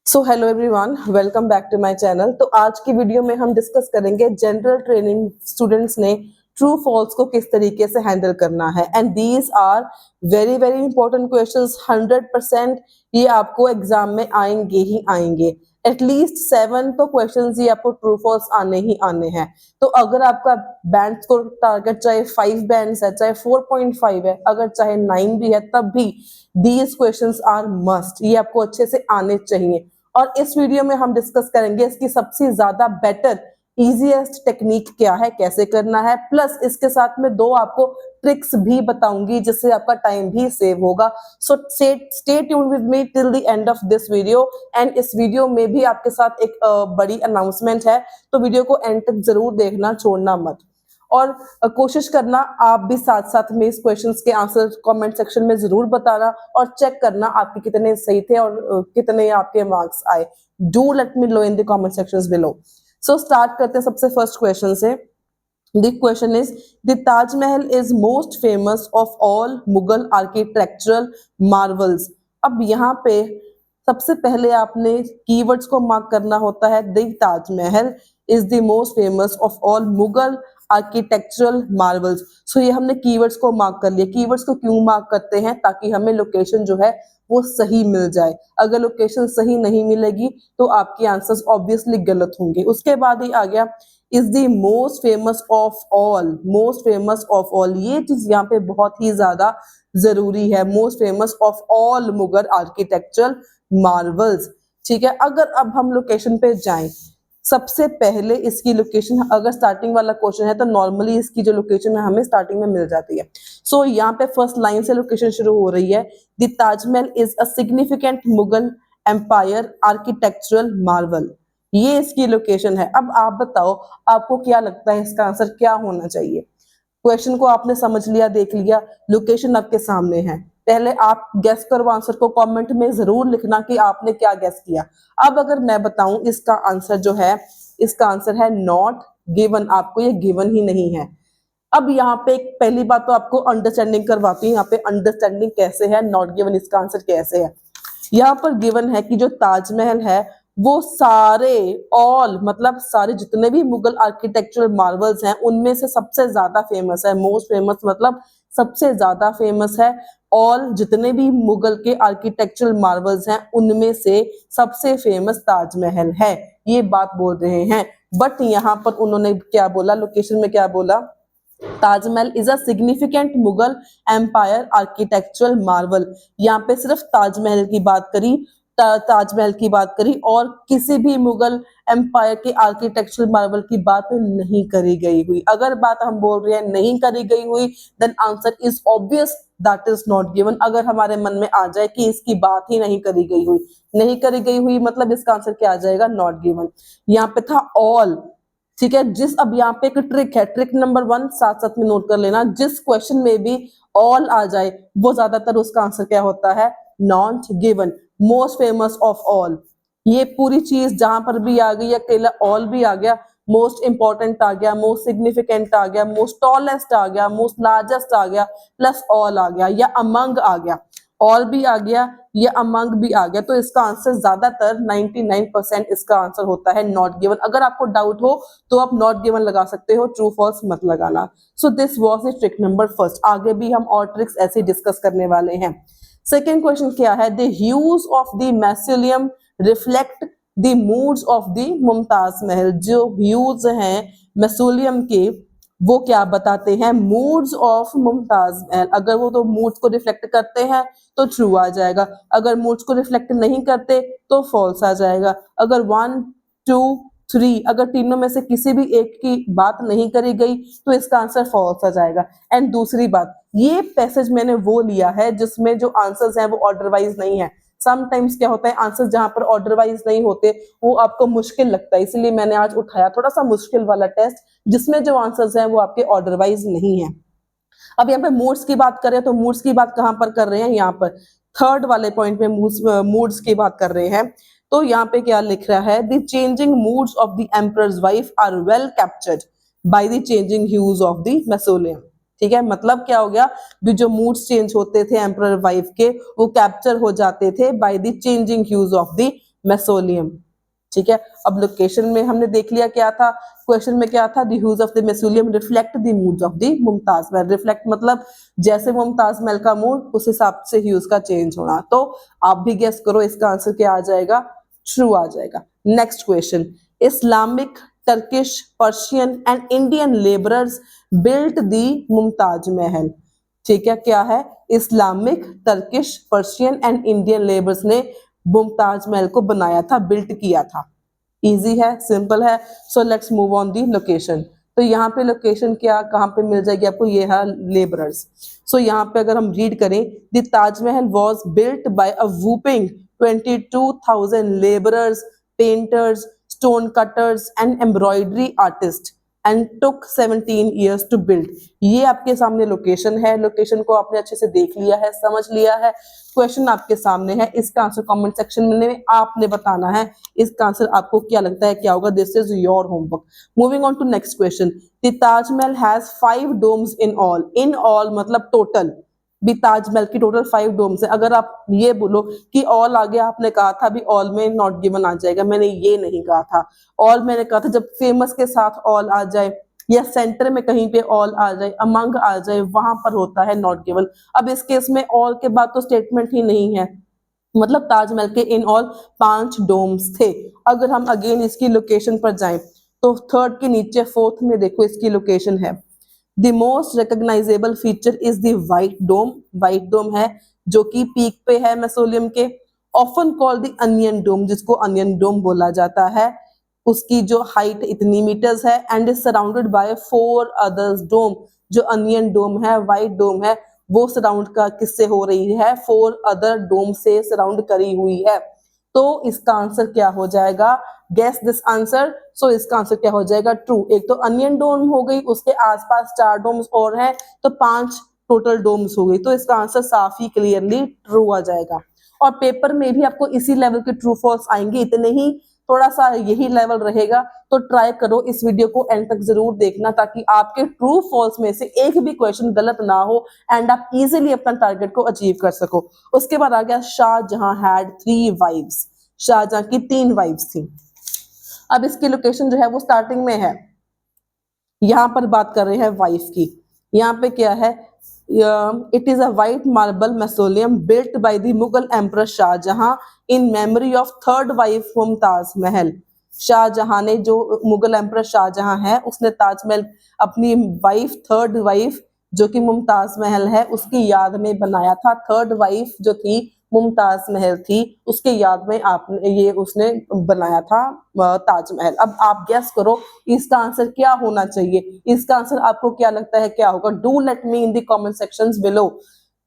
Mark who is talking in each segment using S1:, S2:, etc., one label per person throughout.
S1: So hello everyone, welcome back to my channel. तो आज की वीडियो में हम डिस्कस करेंगे जनरल ट्रेनिंग स्टूडेंट्स ने ट्रू फॉल्स को किस तरीके से हैंडल करना है। And these are very very important questions. 100% ये आपको एग्जाम में आएंगे ही आएंगे। एटलीस्ट 7 तो क्वेश्चंस ये आपको ट्रू फॉल्स आने ही आने हैं। तो अगर आपका बैंड स्कोर टारगेट चाहे 5 बैंड्स है, चाहे 4.5 है, अगर चाहे 9 भी है, तब भी दीज क्वेश्चंस आर मस्ट। ये आपको अच्छे से आने चाहिए। और इस वीडियो में हम डिस्कस करेंगे इसकी सबसे ज्यादा बेटर इजीएस्ट टेक्निक क्या है, कैसे करना है, प्लस इसके साथ में 2 आपको ट्रिक्स भी बताऊंगी जिससे आपका टाइम भी सेव होगा। So stay tuned with me till the end of this video. And इस वीडियो में भी आपके साथ एक बड़ी अनाउंसमेंट है, तो वीडियो को एंड तक जरूर देखना, छोड़ना मत। और कोशिश करना आप भी साथ साथ में इस क्वेश्चंस के आंसर कमेंट सेक्शन में जरूर बताना और चेक करना आपके कितने सही थे और कितने आपके मार्क्स आए। Do let me know in the comment sections below. So start करते हैं सबसे फर्स्ट क्वेश्चन से। The question is, the Taj Mahal is most famous of all Mughal architectural marvels। अब यहाँ पे सबसे पहले आपने कीवर्ड्स को मार्क करना होता है। The Taj Mahal is the most famous of all Mughal architectural marvels. So ये हमने कीवर्ड्स को मार्क कर लिया। कीवर्ड्स को क्यों मार्क करते हैं? ताकि हमें लोकेशन जो है वो सही मिल जाए। अगर लोकेशन सही नहीं मिलेगी तो आपके आंसर्स ऑब्वियसली गलत होंगे। उसके बाद ही आ गया is the most famous of all. Most famous of all, ये चीज यहाँ पे बहुत ही ज्यादा जरूरी है। Most famous of all Mughal architectural Marvels. ठीक है, अगर अब हम लोकेशन पे जाएं, सबसे पहले इसकी लोकेशन, अगर स्टार्टिंग वाला क्वेश्चन है तो नॉर्मली इसकी जो लोकेशन है हमें स्टार्टिंग में मिल जाती है। सो यहाँ पे फर्स्ट लाइन से लोकेशन शुरू हो रही है। The Taj Mahal is a significant Mughal empire architectural marvel. ये इसकी लोकेशन है। अब आप बताओ, आपको क्या लगता है इसका आंसर क्या होना चाहिए? क्वेश्चन को आपने समझ लिया, देख लिया, लोकेशन आपके सामने है। पहले आप गेस करो, आंसर को कमेंट में जरूर लिखना कि आपने क्या गेस किया। अब अगर मैं बताऊं इसका आंसर जो है, इसका आंसर है नॉट गिवन। आपको ये गिवन ही नहीं है। अब यहाँ पे एक पहली बात तो आपको अंडरस्टैंडिंग करवाती हूँ। यहाँ पे अंडरस्टैंडिंग कैसे है, नॉट गिवन इसका आंसर कैसे है। यहाँ पर गिवन है कि जो ताजमहल है वो सारे, ऑल मतलब सारे जितने भी मुगल आर्किटेक्चरल मार्वल्स हैं उनमें से सबसे ज्यादा फेमस है। मोस्ट फेमस मतलब सबसे ज्यादा फेमस है। ऑल जितने भी मुगल के आर्किटेक्चरल मार्वल्स हैं उनमें से सबसे फेमस ताजमहल है, ये बात बोल रहे हैं। बट यहाँ पर उन्होंने क्या बोला, लोकेशन में क्या बोला? Taj Mahal is a significant Mughal empire architectural marvel. यहाँ पे सिर्फ ताजमहल की बात करी, ताजमहल की बात करी और किसी भी मुगल एम्पायर के आर्किटेक्चरल मार्वल की बात नहीं करी गई हुई। अगर बात हम बोल रहे हैं नहीं करी गई हुई, then answer is obvious, that is not given. अगर हमारे मन में आ जाए कि इसकी बात ही नहीं करी गई हुई, नहीं करी गई हुई मतलब इसका आंसर क्या आ जाएगा? Not given. यहाँ पे था ऑल। ठीक है, जिस, अब यहाँ पे एक ट्रिक है, ट्रिक नंबर 1 साथ साथ में नोट कर लेना। जिस क्वेश्चन में भी ऑल आ जाए वो ज्यादातर उसका आंसर क्या होता है? Not given. Most famous of all, ये पूरी चीज जहां पर भी आ गई, अकेला ऑल भी आ गया, मोस्ट इंपॉर्टेंट आ गया, मोस्ट सिग्निफिकेंट आ गया, मोस्ट टॉलेस्ट आ गया, मोस्ट लार्जेस्ट आ गया, प्लस ऑल आ गया, या अमंग आ गया, ऑल भी आ गया, ये अमंग भी आ गया। तो इसका आंसर ज्यादातर 99% इसका आंसर होता है नॉट गिवन। अगर आपको डाउट हो तो आप नॉट गिवन लगा सकते हो, ट्रू फॉल्स मत लगाना। So this was the trick number first. आगे भी हम और ट्रिक्स ऐसे डिस्कस करने वाले हैं। सेकेंड क्वेश्चन क्या है? The hues of the mausoleum reflect the moods of the Mumtaz Mahal. जो ह्यूज हैं मैसोलियम के, वो क्या बताते हैं? Moods of Mumtaz Mahal. अगर वो तो मूड्स को रिफ्लेक्ट करते हैं तो ट्रू आ जाएगा, अगर मूड्स को रिफ्लेक्ट नहीं करते तो फॉल्स आ जाएगा। अगर 1 2 3 अगर तीनों में से किसी भी एक की बात नहीं करी गई तो इसका आंसर फॉल्स आ जाएगा। एंड दूसरी बात, ये पैसेज मैंने वो लिया है जिसमें जो आंसर्स हैं वो ऑर्डर वाइज नहीं है। समटाइम्स क्या होता है, आंसर जहां पर ऑर्डर वाइज नहीं होते वो आपको मुश्किल लगता है, इसलिए मैंने आज उठाया थोड़ा सा मुश्किल वाला टेस्ट जिसमें जो आंसर्स हैं वो आपके ऑर्डर वाइज नहीं है। अब यहाँ पे मूड्स की बात करें तो मूड्स की बात कहां पर कर रहे हैं? यहाँ पर थर्ड वाले पॉइंट में मूड्स की बात कर रहे हैं। तो यहाँ पे क्या लिख रहा है? The changing moods of the emperor's wife are well captured by the changing hues of the mausoleum. ठीक है, मतलब क्या हो गया? भी जो मूड्स चेंज होते थे एम्परर वाइफ के, वो कैप्चर हो जाते थे by the changing hues of the mausoleum. ठीक है, अब लोकेशन में हमने देख लिया क्या था, क्वेश्चन में क्या था, the hues of the mausoleum reflect the moods of the Mumtaz Mahal. Reflect मतलब जैसे मुमताज महल का मूड उस हिसाब से ह्यूज का चेंज होना। तो आप भी गेस करो इसका आंसर क्या आ जाएगा, ट्रू आ जाएगा। Next question, Islamic, Turkish, Persian and Indian labourers built the Mumtaz महल। ठीक है, क्या है, Islamic, Turkish, Persian and Indian labours ने मुमताज महल को बनाया था, बिल्ट किया था। इजी है, सिंपल है। So let's move on the location. तो यहाँ पे लोकेशन क्या कहाँ पे मिल जाएगी आपको, ये है लेबरर्स। सो यहाँ पे अगर हम रीड करें, the Taj Mahal was built by a whooping 22,000 labourers, painters, stone cutters and embroidery artist and took 17 years to build. ये आपके सामने लोकेशन है, लोकेशन को आपने अच्छे से देख लिया है, समझ लिया है। क्वेश्चन आपके सामने है, इसका आंसर कमेंट सेक्शन में आपने बताना है। इसका आंसर आपको क्या लगता है क्या होगा, this is your homework. Moving on to next question, the Taj Mahal has 5 domes in all. In all मतलब टोटल, भी ताजमहल की टोटल 5 डोम्स है। अगर आप ये बोलो कि ऑल आ गया, आपने कहा था भी ऑल में नॉट गिवन आ जाएगा, मैंने ये नहीं कहा था। ऑल मैंने कहा था जब फेमस के साथ ऑल आ जाए या सेंटर में कहीं पे ऑल आ जाए, अमंग आ जाए, वहां पर होता है नॉट गिवन। अब इस केस में ऑल के बाद तो स्टेटमेंट ही नहीं है, मतलब ताजमहल के इन ऑल 5 डोम्स थे। अगर हम अगेन इसकी लोकेशन पर जाएं तो थर्ड के नीचे फोर्थ में देखो इसकी लोकेशन है। The most recognisable feature is the white dome. White dome है जो कि पीक पे है मेसोलियम के। Often called the onion dome, जिसको अनियन डोम बोला जाता है। उसकी जो हाइट इतनी मीटर्स है and is surrounded by 4 others dome. जो अनियन डोम है, व्हाइट डोम है, वो सराउंड का किससे हो रही है, 4 अदर डोम से सराउंड करी हुई है। तो इसका आंसर क्या हो जाएगा, गेस दिस आंसर। सो इसका आंसर क्या हो जाएगा, ट्रू। एक तो अनियन डोम हो गई, उसके आसपास 4 डोम्स और हैं, तो 5 टोटल डोम्स हो गई। तो इसका आंसर साफ ही क्लियरली ट्रू आ जाएगा। और पेपर में भी आपको इसी लेवल के ट्रू फॉल्स आएंगे, इतने ही, थोड़ा सा यही लेवल रहेगा। तो ट्राई करो इस वीडियो को एंड तक जरूर देखना, ताकि आपके ट्रू फॉल्स में से एक भी क्वेश्चन गलत ना हो एंड आप इजीली अपना टारगेट को अचीव कर सको। उसके बाद आ गया शाहजहां हैड 3 वाइफ्स। शाहजहां की 3 वाइफ्स थी। अब इसकी लोकेशन जो है वो स्टार्टिंग में है, यहां पर बात कर रहे हैं वाइफ की। यहाँ पे क्या है, it is a white marble mausoleum built by the Mughal emperor Shah Jahan in memory of third wife Mumtaz Mahal. Shah Jahan ने, जो मुगल एम्परर शाहजहां है, उसने ताजमहल अपनी वाइफ, थर्ड वाइफ जो कि मुमताज महल है, उसकी याद में बनाया था। थर्ड वाइफ जो थी मुमताज महल थी, उसके याद में आपने ये उसने बनाया था ताजमहल। अब आप गेस करो इसका आंसर क्या होना चाहिए, इसका आंसर आपको क्या लगता है क्या होगा, do let me in the comment sections below.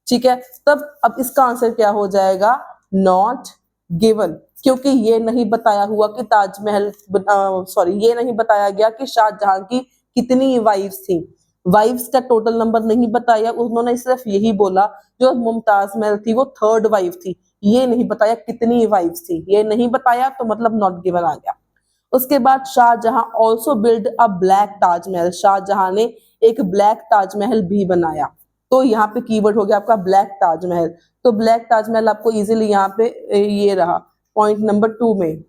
S1: ठीक है, तब अब इसका आंसर क्या हो जाएगा, नॉट गिवन, क्योंकि ये नहीं बताया हुआ कि ताजमहल, सॉरी, ये नहीं बताया गया कि शाहजहां की कितनी वाइफ्स थी। वाइफ्स का टोटल नंबर नहीं बताया, उन्होंने सिर्फ यही बोला जो मुमताज महल थी वो थर्ड वाइफ थी। ये नहीं बताया कितनी वाइफ्स थी, ये नहीं बताया, तो मतलब नॉट गिवन आ गया। उसके बाद Shah Jahan also build a black Taj Mahal. Shah Jahan ने एक ब्लैक ताजमहल भी बनाया। तो यहाँ पे कीवर्ड हो गया आपका ब्लैक ताजमहल। तो ब्लैक ताजमहल आपको इजीली यहाँ पे ये रहा पॉइंट नंबर 2 में,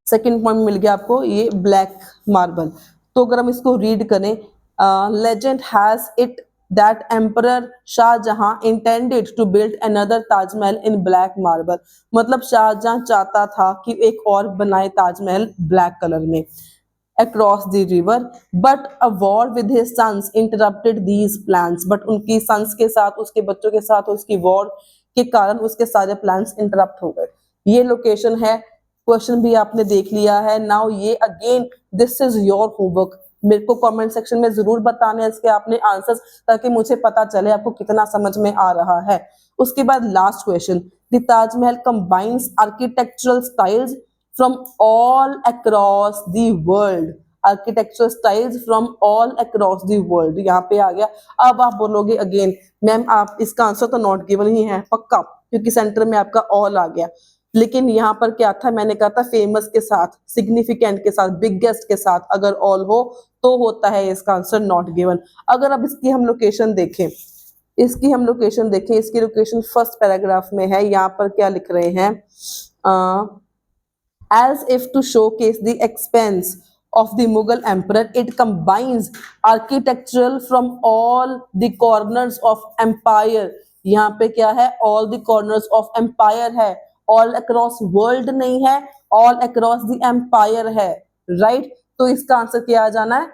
S1: सेकंड पॉइंट मिल गया आपको ये ब्लैक मार्बल। तो अगर हम इसको रीड करें, legend has it that Emperor Shahjahan intended to build another Taj Mahal in black marble। मतलब शाहजहां चाहता था कि एक और बनाए ताजमहल ब्लैक कलर में। Across the river, but a war with his sons interrupted these plans। but उनकी sons के साथ, उसके बच्चों के साथ उसकी वॉर के कारण उसके सारे प्लान्स इंटरप्ट हो गए। ये लोकेशन है, क्वेश्चन भी आपने देख लिया है। नाउ ये again this is your homework. मेरे को कमेंट सेक्शन में जरूर बताने हैं इसके आपने आंसर्स, ताकि मुझे पता चले आपको कितना समझ में आ रहा है। उसके बाद last question, the Taj Mahal combines architectural styles from all across the world. Architectural styles from all across the world, यहाँ पे आ गया। अब आप बोलोगे अगेन मैम आप इसका आंसर तो नॉट गिवन ही है पक्का, क्योंकि सेंटर में आपका ऑल आ गया। लेकिन यहाँ पर क्या था, मैंने कहा था फेमस के साथ, सिग्निफिकेंट के साथ, बिगेस्ट के साथ अगर ऑल हो तो होता है इसका आंसर नॉट गिवन। अगर अब इसकी हम लोकेशन देखें, इसकी लोकेशन फर्स्ट पैराग्राफ में है। यहाँ पर क्या लिख रहे हैं, as if to showcase the expense of the Mughal emperor. It combines architectural from all the corners of empire. यहाँ पे क्या है, all the corners of empire है, all across world नहीं है, all across the empire है, right? तो इसका आंसर क्या आ जाना है,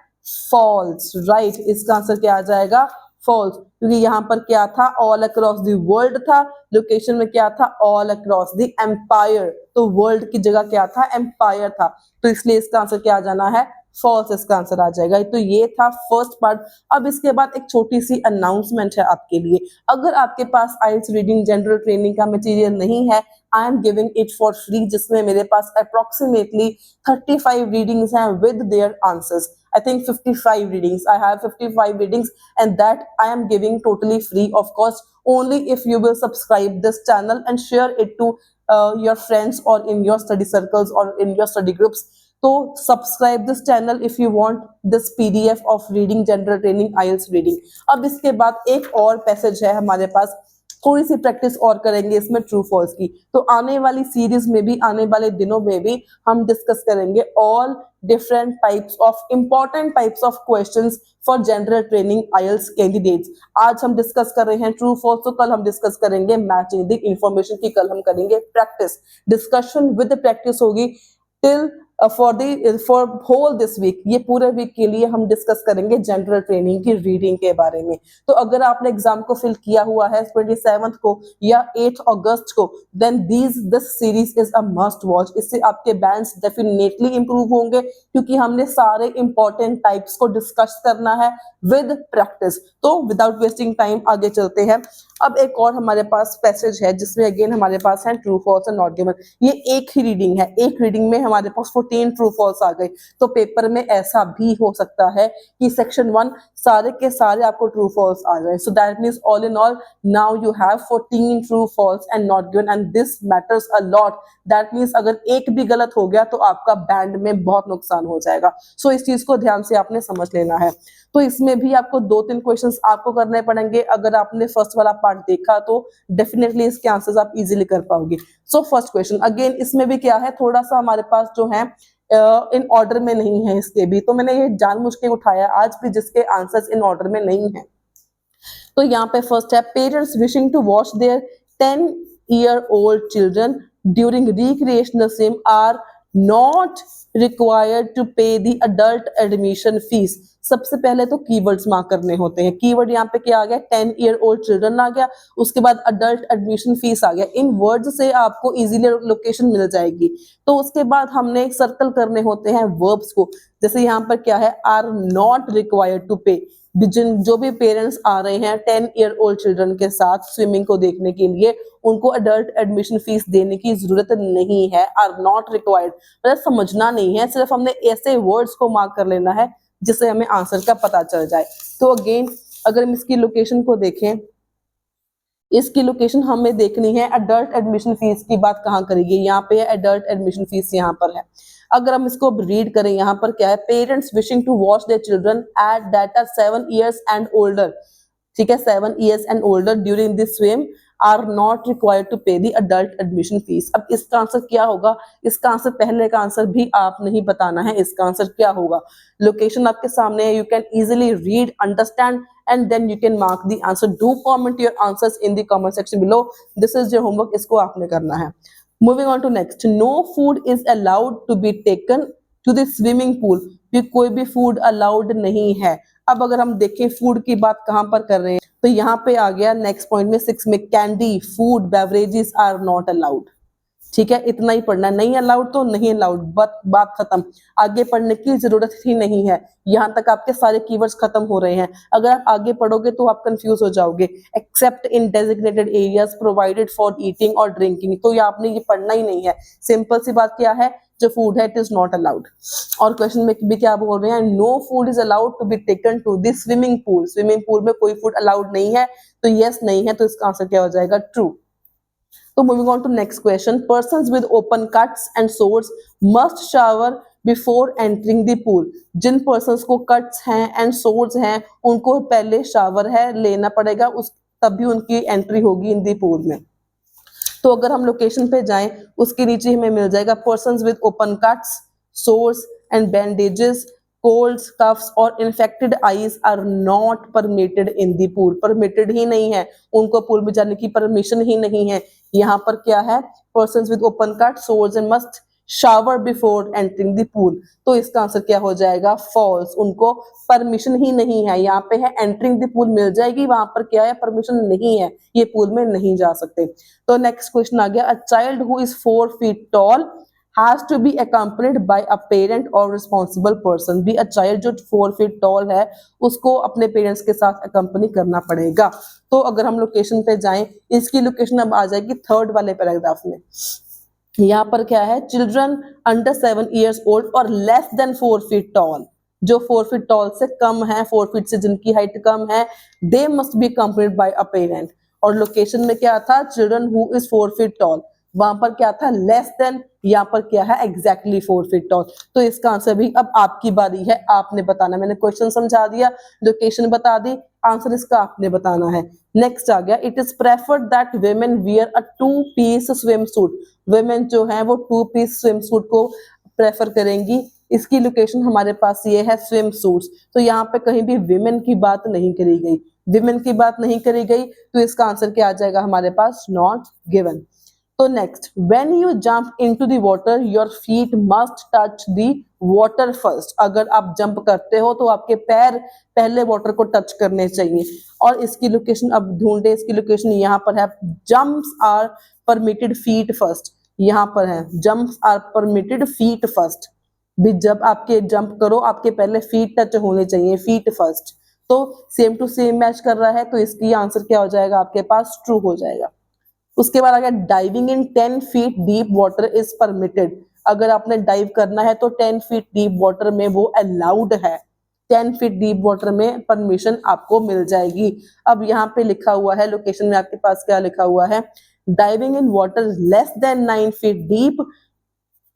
S1: false, right? इसका आंसर क्या आ जाएगा, फॉल्स, क्योंकि यहाँ पर क्या था, ऑल अक्रॉस द वर्ल्ड था, लोकेशन में क्या था, ऑल अक्रॉस द एम्पायर, तो वर्ल्ड की जगह क्या था, एम्पायर था, तो इसलिए इसका आंसर क्या आ जाना है, फॉल्स इसका आंसर आ जाएगा। तो ये था फर्स्ट पार्ट। अब इसके बाद एक छोटी सी अनाउंसमेंट है आपके लिए, अगर आपके पास आइल्स रीडिंग जनरल ट्रेनिंग का मटेरियल नहीं है, I am giving it for free, जिसमें मेरे पास अप्रोक्सीमेटली 35 रीडिंग्स हैं with their answers. I think 55 readings. I have 55 readings and that I am giving totally free of cost, only if you will subscribe this channel and share it to your friends or in your study circles or in your study groups. So subscribe this channel if you want this PDF of reading general training IELTS reading. अब इसके बाद एक और passage है हमारे पास, थोड़ी सी practice और करेंगे इसमें ट्रू फॉल्स की, तो आने वाली सीरीज में भी, आने वाले दिनों में भी हम डिस्कस करेंगे all different types of important types of questions for general training IELTS candidates. आज हम डिस्कस कर रहे हैं ट्रू फॉल्स, तो कल हम डिस्कस करेंगे मैचिंग द इंफॉर्मेशन की, कल हम करेंगे प्रैक्टिस, डिस्कशन विद प्रैक्टिस होगी till for whole this week. ये पूरे वीक के लिए हम डिस्कस करेंगे जनरल ट्रेनिंग की रीडिंग के बारे में। तो अगर आपने एग्जाम को फिल किया हुआ है 27th को या 8 अगस्त को, then this series is a must watch. इससे आपके बैंड्स डेफिनेटली इंप्रूव होंगे, क्योंकि हमने सारे इंपॉर्टेंट टाइप्स को डिस्कस करना है विद प्रैक्टिस। तो विदाउट वेस्टिंग टाइम आगे चलते हैं। अब एक और हमारे पास पैसेज है जिसमें अगेन हमारे पास है true false and not given. ये एक ही रीडिंग है, एक रीडिंग में हमारे पास 14 ट्रू फॉल्स आ गए। तो पेपर में ऐसा भी हो सकता है कि सेक्शन 1 सारे के सारे आपको ट्रू फॉल्स आ जाए। So that means all in all now you have 14 true false and not given, and this matters a lot. That means अगर एक भी गलत हो गया तो आपका बैंड में बहुत नुकसान हो जाएगा। सो इस चीज को ध्यान से आपने समझ लेना है। तो इसमें भी आपको 2-3 क्वेश्चंस आपको करने पड़ेंगे। अगर आपने फर्स्ट वाला पार्ट देखा तो डेफिनेटली इसके आंसर्स आप इजीली कर पाओगे। सो फर्स्ट क्वेश्चन, अगेन इसमें भी क्या है, थोड़ा सा हमारे पास जो है इन ऑर्डर में नहीं है इसके भी, तो मैंने ये जानबूझ के उठाया आज भी जिसके आंसर्स इन ऑर्डर में नहीं है। तो यहाँ पे फर्स्ट है, parents wishing to watch their 10-year-old children during recreational swim are not required to pay the adult admission fees. सबसे पहले तो कीवर्ड्स मार्क करने होते हैं। कीवर्ड यहाँ पे क्या आ गया, 10-year-old चिल्ड्रन आ गया, उसके बाद अडल्ट एडमिशन फीस आ गया। इन वर्ड्स से आपको इजीली लोकेशन मिल जाएगी। तो उसके बाद हमने सर्कल करने होते हैं वर्ब्स को, जैसे यहाँ पर क्या है, आर नॉट रिक्वायर्ड टू पे। जो भी पेरेंट्स आ रहे हैं 10-year-old चिल्ड्रन के साथ स्विमिंग को देखने के लिए, उनको अडल्ट एडमिशन फीस देने की जरूरत नहीं है। आर नॉट रिक्वायर्ड मतलब समझना नहीं है, सिर्फ हमने ऐसे वर्ड्स को मार्क कर लेना है जिससे हमें आंसर का पता चल जाए। तो अगेन अगर हम इसकी लोकेशन को देखें, इसकी लोकेशन हमें देखनी है, अडल्ट एडमिशन फीस की बात कहाँ करेगी, यहाँ पे अडल्ट एडमिशन फीस यहाँ पर है। अगर हम इसको रीड करें, यहाँ पर क्या है, parents wishing to watch their children at that are 7 years and older, ठीक है, 7 years and older during this swim are not required to pay the adult admission fees. अब इसका आंसर क्या होगा, इसका आंसर पहले का आंसर भी आप नहीं बताना है, इसका आंसर क्या होगा। लोकेशन आपके सामने है, you can easily read, understand and then you can mark the answer. Do comment your answers in the comment section below. This is your homework, इसको आपने करना है। Moving on to next, no food is allowed to be taken to the swimming pool. भी कोई भी food allowed नहीं है। अब अगर हम देखें फूड की बात कहाँ पर कर रहे हैं, तो यहाँ पे आ गया नेक्स्ट पॉइंट में 6 में, candy, food, beverages are not allowed. ठीक है, इतना ही पढ़ना, नहीं अलाउड तो नहीं अलाउड, बात खत्म, आगे पढ़ने की जरूरत ही नहीं है। यहाँ तक आपके सारे कीवर्ड्स खत्म हो रहे हैं। अगर आप आगे पढ़ोगे तो आप कंफ्यूज हो जाओगे। Accept in designated areas provided for eating और ड्रिंकिंग, तो ये आपने ये पढ़ना ही नहीं है। सिंपल सी बात क्या है, जो फूड है इट इज नॉट अलाउड। और क्वेश्चन में भी क्या बोल रहे हैं, no food is allowed to be taken to the swimming pool. Swimming pool में कोई फूड अलाउड नहीं है, तो यस नहीं है, तो इसका आंसर क्या हो जाएगा, true. So moving on to next question, persons with open cuts and sores must shower before entering the pool. जिन persons को cuts हैं and sores हैं, उनको पहले शावर है लेना पड़ेगा, उस तभी उनकी एंट्री होगी इन दी पूल में। तो अगर हम लोकेशन पे जाएं, उसके नीचे हमें मिल जाएगा persons with open cuts, sores and bandages, colds, coughs और infected eyes are not permitted in the pool. Permitted ही नहीं है, उनको पूल में जाने की परमिशन ही नहीं है। यहाँ पर क्या है, persons with open cut, source and must shower before entering the pool. तो इसका आंसर क्या हो जाएगा, फॉल्स। उनको परमिशन ही नहीं है। यहाँ पे है एंटरिंग द पूल मिल जाएगी, वहां पर क्या है, परमिशन नहीं है, ये पूल में नहीं जा सकते। तो नेक्स्ट क्वेश्चन आ गया, a child who is 4 feet tall has to be accompanied by a parent or responsible person। भी a child जो 4 feet tall है, उसको अपने पेरेंट्स के साथ अकम्पनी करना पड़ेगा। तो अगर हम लोकेशन पे जाएं, इसकी लोकेशन अब आ जाएगी थर्ड वाले पैराग्राफ में। यहाँ पर क्या है, चिल्ड्रन अंडर 7 years ओल्ड और लेस देन 4 feet tall, जो 4 feet tall से कम है, 4 feet से जिनकी हाइट कम है, they must be accompanied by a parent. और लोकेशन में क्या था, children who is 4 feet tall, वहां पर क्या था, लेस देन, यहाँ पर क्या है, एग्जैक्टली 4 feet tall। तो इसका आंसर भी अब आपकी बारी है, आपने बताना। मैंने क्वेश्चन समझा दिया, लोकेशन बता दी, आंसर इसका आपने बताना है। नेक्स्ट आ गया, it is preferred that women wear a 2-piece swimsuit। women जो है वो 2-piece swimsuit को प्रेफर करेंगी। इसकी लोकेशन हमारे पास ये है, स्विम सूट्स। तो यहाँ पे कहीं भी विमेन की बात नहीं करी गई, विमेन की बात नहीं करी गई, तो इसका आंसर क्या आ जाएगा हमारे पास, नॉट गिवन। तो next, when you jump into the water your feet must touch the water first. अगर आप जंप करते हो तो आपके पैर पहले वाटर को टच करने चाहिए। और इसकी लोकेशन अब ढूंढे, इसकी लोकेशन यहाँ पर है, jumps are permitted feet first. यहाँ पर है, jumps are permitted feet first. भी जब आपके जंप करो, आपके पहले फीट टच होने चाहिए, फीट फर्स्ट। तो सेम टू सेम मैच कर रहा है, तो इसकी आंसर क्या हो जाएगा आपके पास, ट्रू हो जाएगा। उसके बाद आ गया, diving in 10 feet deep water is permitted. अगर आपने डाइव करना है तो 10 feet डीप वाटर में वो अलाउड है, 10 feet डीप वाटर में परमिशन आपको मिल जाएगी। अब यहाँ पे लिखा हुआ है, लोकेशन में आपके पास क्या लिखा हुआ है, diving in water less than 9 feet deep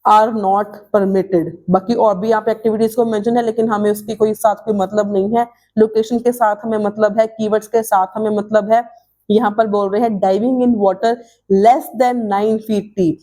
S1: are not permitted. बाकी और भी यहाँ पे एक्टिविटीज को मेंशन है, लेकिन हमें उसकी कोई साथ कोई मतलब नहीं है। लोकेशन के साथ हमें मतलब है, कीवर्ड्स के साथ हमें मतलब है। यहाँ पर बोल रहे हैं diving in water less than 9 feet deep,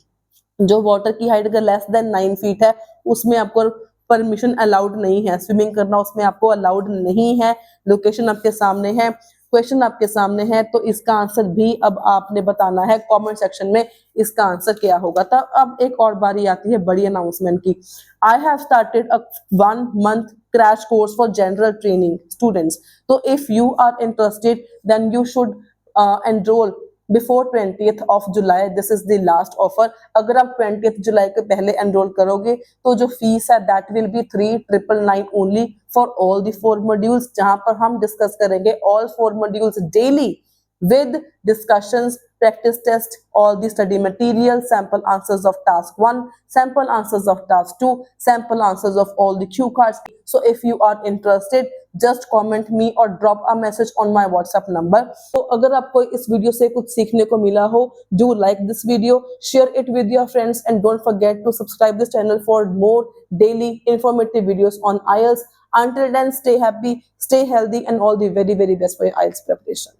S1: जो वाटर की हाइट अगर लेस देन 9 feet है, उसमें आपको परमिशन अलाउड नहीं है, स्विमिंग करना उसमें आपको अलाउड नहीं है। लोकेशन आपके सामने है, क्वेश्चन आपके सामने है, तो इसका आंसर भी अब आपने बताना है कमेंट सेक्शन में, इसका आंसर क्या होगा। तब अब एक और बारी आती है बड़ी अनाउंसमेंट की। I have started a 1 month crash course for general training students. तो if you are interested then you should enrol before 20th of July। This is the last offer. अगर आप 20th जुलाई के पहले एनरोल करोगे तो जो fees है that will be 3,999 only for all the 4 modules, जहां पर हम डिस्कस करेंगे all 4 modules daily with discussions, practice test, all the study material, sample answers of task 1, sample answers of task 2, sample answers of all the cue cards। So if you are interested, just comment me or drop a message on my WhatsApp number। तो अगर आपको इस video से कुछ सीखने को मिला हो, do like this video, share it with your friends and don't forget to subscribe this channel for more daily informative videos on IELTS। Until then, stay happy, stay healthy and all the very best for your IELTS preparation।